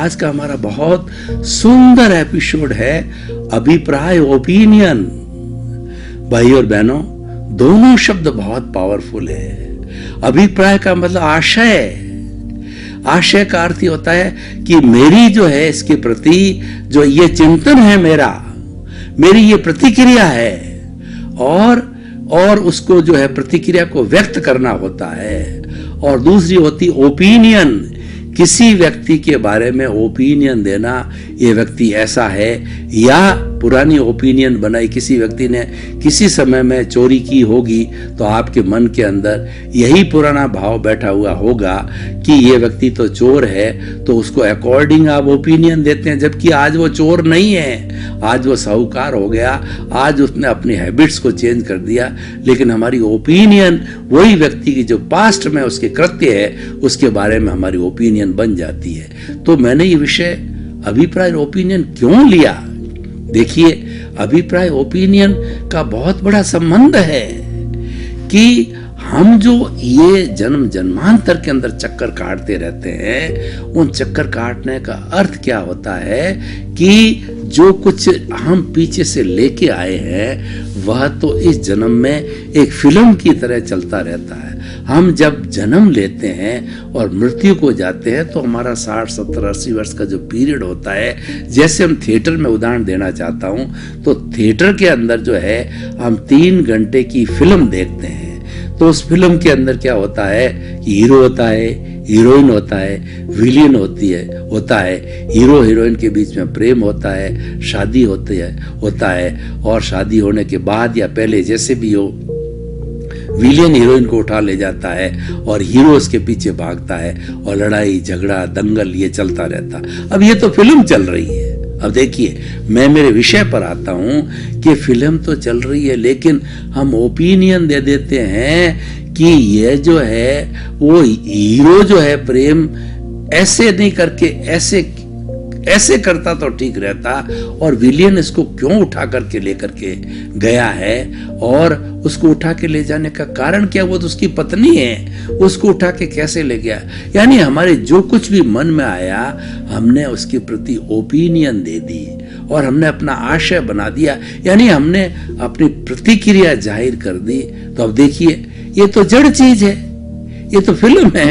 आज का हमारा बहुत सुंदर एपिसोड है अभिप्राय, ओपिनियन। भाई और बहनों, दोनों शब्द बहुत पावरफुल है। अभिप्राय का मतलब आशय। आशय का अर्थ ही होता है कि मेरी जो है इसके प्रति जो ये चिंतन है, मेरी ये प्रतिक्रिया है, और उसको जो है प्रतिक्रिया को व्यक्त करना होता है। और दूसरी होती ओपिनियन, किसी व्यक्ति के बारे में ओपिनियन देना, ये व्यक्ति ऐसा है, या पुरानी ओपिनियन बनाई, किसी व्यक्ति ने किसी समय में चोरी की होगी तो आपके मन के अंदर यही पुराना भाव बैठा हुआ होगा कि ये व्यक्ति तो चोर है, तो उसको अकॉर्डिंग आप ओपिनियन देते हैं, जबकि आज वो चोर नहीं है, आज वो साहूकार हो गया, आज उसने अपनी हैबिट्स को चेंज कर दिया। लेकिन हमारी ओपिनियन वही व्यक्ति की जो पास्ट में उसके कृत्य है उसके बारे में हमारी ओपिनियन बन जाती है। तो मैंने ये विषय अभिप्राय ओपिनियन क्यों लिया? देखिए, अभिप्राय ओपिनियन का बहुत बड़ा संबंध है कि हम जो ये जन्म जन्मांतर के अंदर चक्कर काटते रहते हैं, उन चक्कर काटने का अर्थ क्या होता है कि जो कुछ हम पीछे से लेके आए हैं वह तो इस जन्म में एक फिल्म की तरह चलता रहता है। हम जब जन्म लेते हैं और मृत्यु को जाते हैं तो हमारा 60, 70, 80 वर्ष का जो पीरियड होता है, जैसे हम थिएटर में उदाहरण देना चाहता हूं, तो थिएटर के अंदर जो है हम 3 घंटे की फिल्म देखते हैं। तो उस फिल्म के अंदर क्या होता है, हीरो होता है, हीरोइन होता है, विलियन होता है, हीरो हीरोइन के बीच में प्रेम होता है, शादी होता है, और शादी होने के बाद या पहले जैसे भी हो, विलियन हीरोइन को उठा ले जाता है और हीरो उसके पीछे भागता है, और लड़ाई झगड़ा दंगल ये चलता रहता। अब ये तो फिल्म चल रही है। अब देखिए, मैं मेरे विषय पर आता हूं कि फिल्म तो चल रही है, लेकिन हम ओपिनियन दे देते हैं कि ये जो है वो हीरो जो है प्रेम ऐसे नहीं करके ऐसे करता तो ठीक रहता, और विलियन इसको क्यों उठा करके लेकर के गया है, और उसको उठा के ले जाने का कारण क्या? वो तो उसकी पत्नी है, उसको उठा के कैसे ले गया? यानी हमारे जो कुछ भी मन में आया हमने उसके प्रति ओपिनियन दे दी और हमने अपना आशय बना दिया, यानी हमने अपनी प्रतिक्रिया जाहिर कर दी। तो अब देखिए, ये तो जड़ चीज है, ये तो फिल्म है,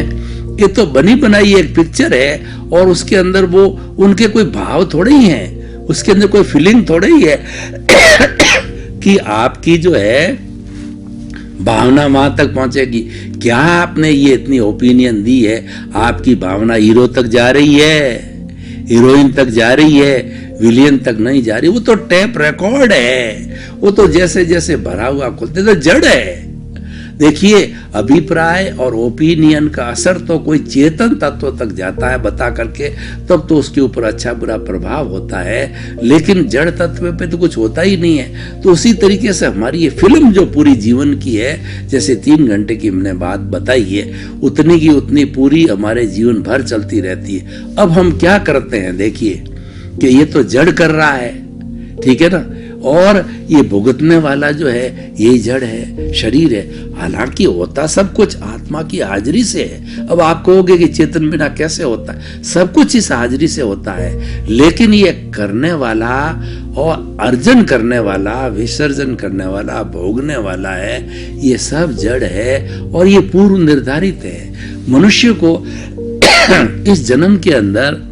ये तो बनी बनाई एक पिक्चर है, और उसके अंदर वो उनके कोई भाव थोड़े ही हैं, उसके अंदर कोई फीलिंग थोड़े ही है कि आपकी जो है भावना वहां तक पहुंचेगी। क्या आपने ये इतनी ओपिनियन दी है, आपकी भावना हीरो तक जा रही है, हीरोइन तक जा रही है, विलियन तक नहीं जा रही? वो तो टेप रिकॉर्ड है, वो तो जैसे जैसे भरा हुआ खुलते तो जड़ है। देखिए, अभिप्राय और ओपिनियन का असर तो कोई चेतन तत्व तक जाता है बता करके, तब तो उसके ऊपर अच्छा बुरा प्रभाव होता है, लेकिन जड़ तत्व पे तो कुछ होता ही नहीं है। तो उसी तरीके से हमारी ये फिल्म जो पूरी जीवन की है, जैसे 3 घंटे की हमने बात बताई है, उतनी की उतनी पूरी हमारे जीवन भर चलती रहती है। अब हम क्या करते हैं, देखिए कि ये तो जड़ कर रहा है, ठीक है ना, और ये भुगतने वाला जो है ये जड़ है, शरीर है। हालांकि होता सब कुछ आत्मा की हाजिरी से है। अब आप कहोगे कि चेतन बिना कैसे होता है? सब कुछ इस हाजिरी से होता है, लेकिन ये करने वाला और अर्जन करने वाला, विसर्जन करने वाला, भोगने वाला है, ये सब जड़ है और ये पूर्व निर्धारित है। मनुष्य को इस जन्म के अंदर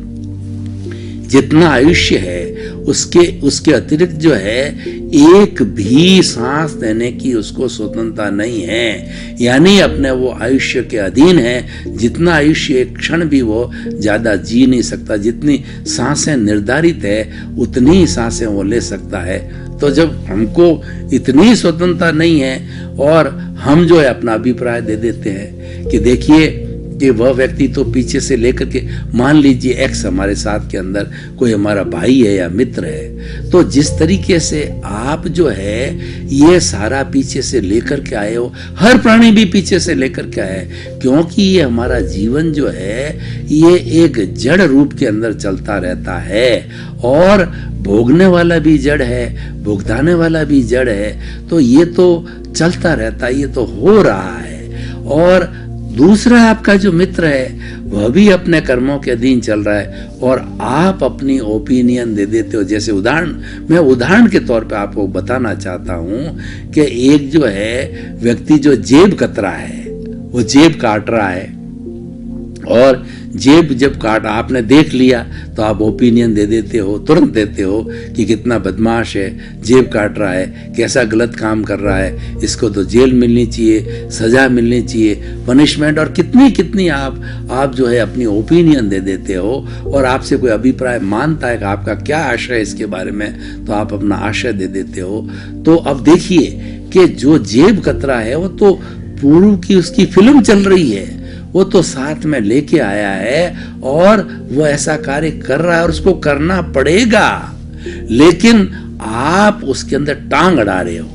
जितना आयुष्य है उसके अतिरिक्त जो है एक भी सांस देने की उसको स्वतंत्रता नहीं है, यानी अपने वो आयुष्य के अधीन है। जितना आयुष्य एक क्षण भी वो ज्यादा जी नहीं सकता, जितनी सांसें निर्धारित है उतनी ही सांसें वो ले सकता है। तो जब हमको इतनी स्वतंत्रता नहीं है और हम जो है अपना अभिप्राय दे देते हैं कि देखिए कि वह व्यक्ति तो पीछे से लेकर के, मान लीजिए एक्स हमारे साथ के अंदर कोई हमारा भाई है या मित्र है, तो जिस तरीके से आप जो है ये सारा पीछे से लेकर के आए हो, हर प्राणी भी पीछे से लेकर के आए, क्योंकि ये हमारा जीवन जो है ये एक जड़ रूप के अंदर चलता रहता है और भोगने वाला भी जड़ है, भुगताने वाला भी जड़ है। तो ये तो चलता रहता है, ये तो हो रहा है। और दूसरा आपका जो मित्र है वह भी अपने कर्मों के अधीन चल रहा है और आप अपनी ओपिनियन दे देते हो। जैसे मैं उदाहरण के तौर पे आपको बताना चाहता हूँ कि एक जो है व्यक्ति जो जेब कतरा है, वो जेब काट रहा है, और जेब जब काट आपने देख लिया तो आप ओपिनियन दे देते हो, तुरंत देते हो कि कितना बदमाश है, जेब काट रहा है, कैसा गलत काम कर रहा है, इसको तो जेल मिलनी चाहिए, सजा मिलनी चाहिए, पनिशमेंट, और कितनी कितनी आप जो है अपनी ओपिनियन दे देते हो। और आपसे कोई अभिप्राय मानता है कि आपका क्या आशय है इसके बारे में, तो आप अपना आशय दे देते हो। तो अब देखिए कि जो जेब कतरा है वो तो पूर्व की उसकी फिल्म चल रही है, वो तो साथ में लेके आया है और वो ऐसा कार्य कर रहा है और उसको करना पड़ेगा, लेकिन आप उसके अंदर टांग अड़ा रहे हो।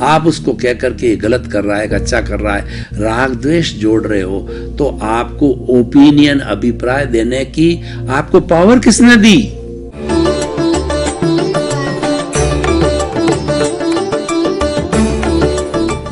आप उसको कह करके गलत कर रहा है, अच्छा कर रहा है, राग द्वेष जोड़ रहे हो। तो आपको ओपिनियन, अभिप्राय देने की आपको पावर किसने दी?